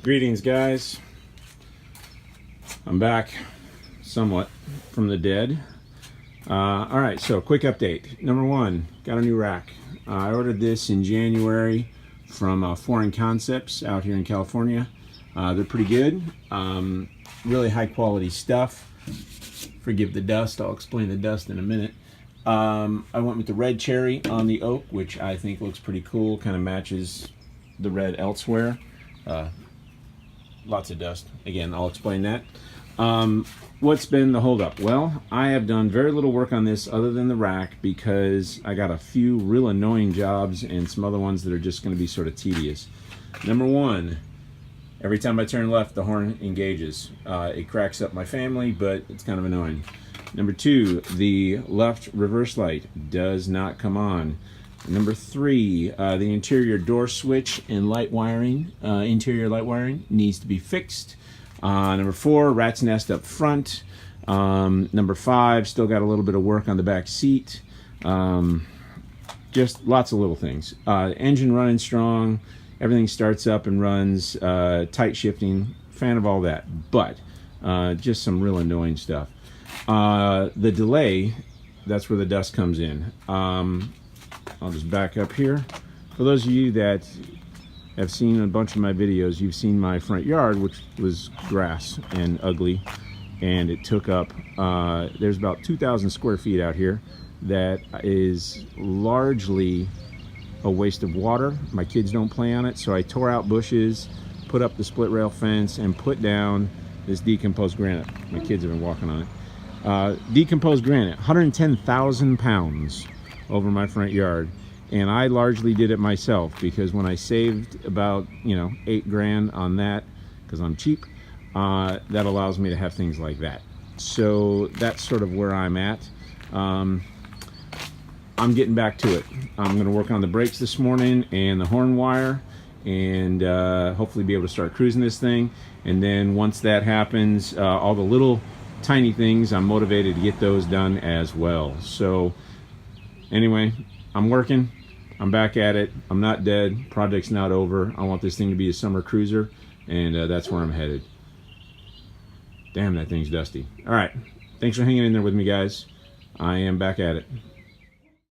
Greetings, guys. I'm back somewhat from the dead. All right, so quick update. Number one, got a new rack. I ordered this in January from Foreign Concepts out here in California. They're pretty good. Really high quality stuff. Forgive the dust. I'll explain the dust in a minute. I went with the red cherry on the oak, which I think looks pretty cool. Kind of matches the red elsewhere. Lots of dust. Again, I'll explain that. What's been the holdup? Well, I have done very little work on this other than the rack because I got a few real annoying jobs and some other ones that are just going to be sort of tedious. Number one, every time I turn left, the horn engages. It cracks up my family, but it's kind of annoying. Number two, the left reverse light does not come on. Number three, the interior door switch and light wiring, interior light wiring needs to be fixed. Number four, rat's nest up front. Number five, still got a little bit of work on the back seat. Just lots of little things. Engine running strong. Everything starts up and runs. Tight shifting. Fan of all that. But just some real annoying stuff. The delay, that's where the dust comes in. I'll just back up here. For those of you that have seen a bunch of my videos, you've seen my front yard, which was grass and ugly, and it took up, there's about 2,000 square feet out here that is largely a waste of water. My kids don't play on it, so I tore out bushes, put up the split rail fence, and put down this decomposed granite. My kids have been walking on it. Decomposed granite, 110,000 pounds over my front yard, and I largely did it myself because when I saved about $8 grand on that, because I'm cheap, that allows me to have things like that. So that's sort of where I'm at. I'm getting back to it. I'm going to work on the brakes this morning and the horn wire, and hopefully be able to start cruising this thing. And then once that happens, all the little tiny things, I'm motivated to get those done as well. So anyway, I'm working. I'm back at it. I'm not dead. Project's not over. I want this thing to be a summer cruiser, and that's where I'm headed. Damn, that thing's dusty. All right. Thanks for hanging in there with me, guys. I am back at it.